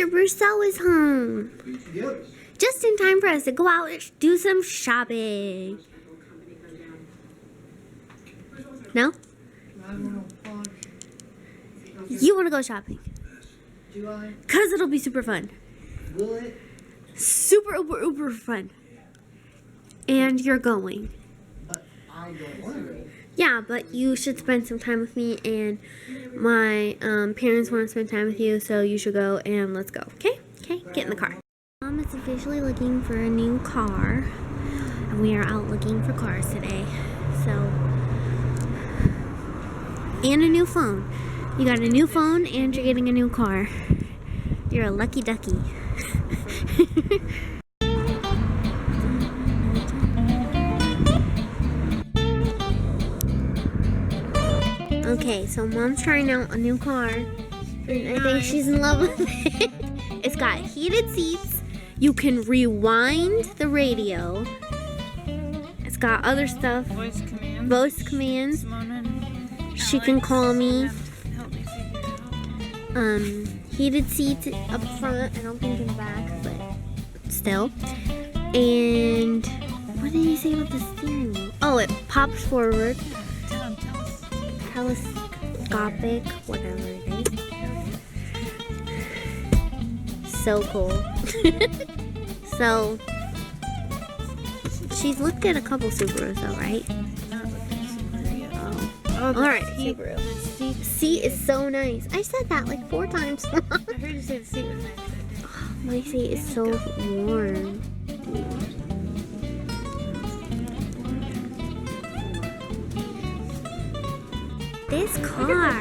Rousseau is home. Yep. Just in time for us to go out and do some shopping. No? You want to go shopping? Do I? Because it'll be super fun. Will it? Super uber fun. And you're going. But I don't want to go. Yeah, but you should spend some time with me, and my parents want to spend time with you, so you should go, and let's go. Okay? Okay, get in the car. Mom is officially looking for a new car, and we are out looking for cars today. So, and a new phone. You got a new phone, and you're getting a new car. You're a lucky ducky. Okay, so Mom's trying out a new car, and I think she's in love with it. It's got heated seats. You can rewind the radio. It's got other stuff. Voice commands. Voice commands. She can call me. Heated seats up front. I don't think in the back, but still. And what did he say about the steering wheel? Oh, it pops forward. Telescopic, whatever it is. So cool. So, she's looked at a couple Subarus though, right? Oh, alright. Subaru. The seat is so nice. I said that like 4 times. I heard you say the seat was nice. Oh, my seat is so warm. This car.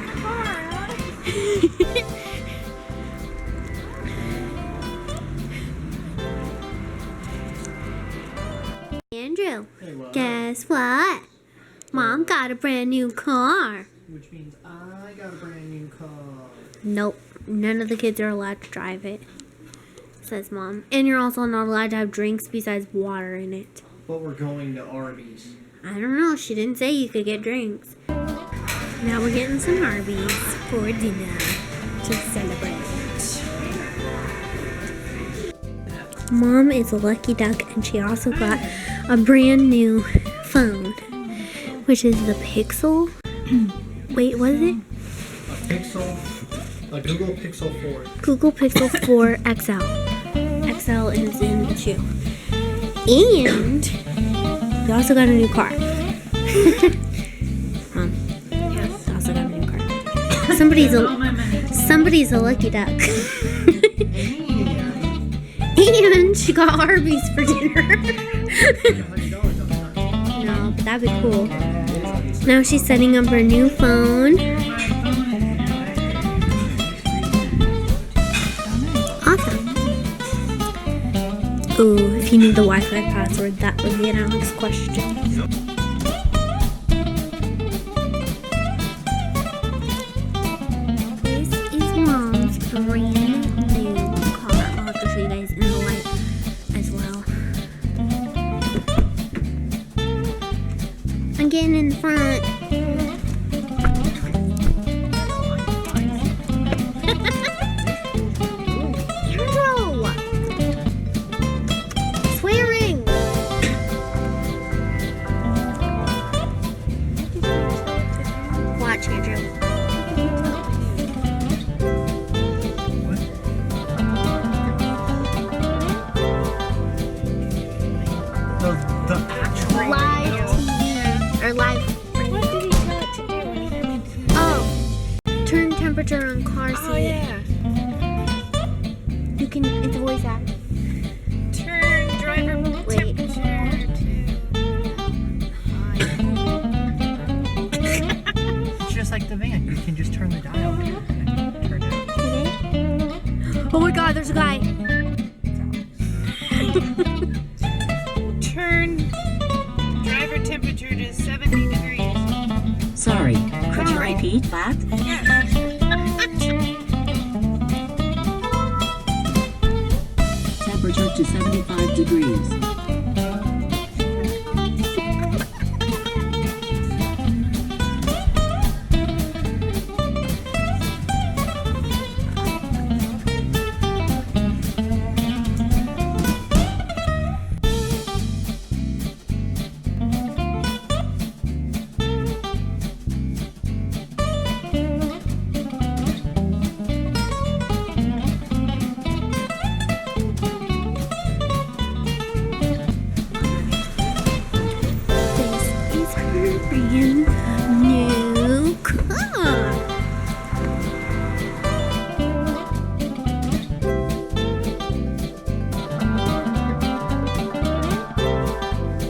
Andrew, Hey, what? guess what? Mom got a brand new car. Which means I got a brand new car. Nope, none of the kids are allowed to drive it, says Mom. And you're also not allowed to have drinks besides water in it. But we're going to Arby's. I don't know, she didn't say you could get drinks. Now we're getting some Arby's for dinner to celebrate. Mom is a lucky duck, and she also got a brand new phone, which is the Pixel. Wait, what is it? A Google Pixel 4. Google Pixel 4 XL. XL is in the 2. And we also got a new car. Yes, also got a new car. Somebody's a lucky duck. And she got Arby's for dinner. No, but that'd be cool. Now she's setting up her new phone. Awesome. Ooh, if you knew the Wi-Fi password, that would be an Alex question. This is Mom's brand new car. I'll have to show you guys in the light as well. I'm getting in the front. Swearing! There's a guy.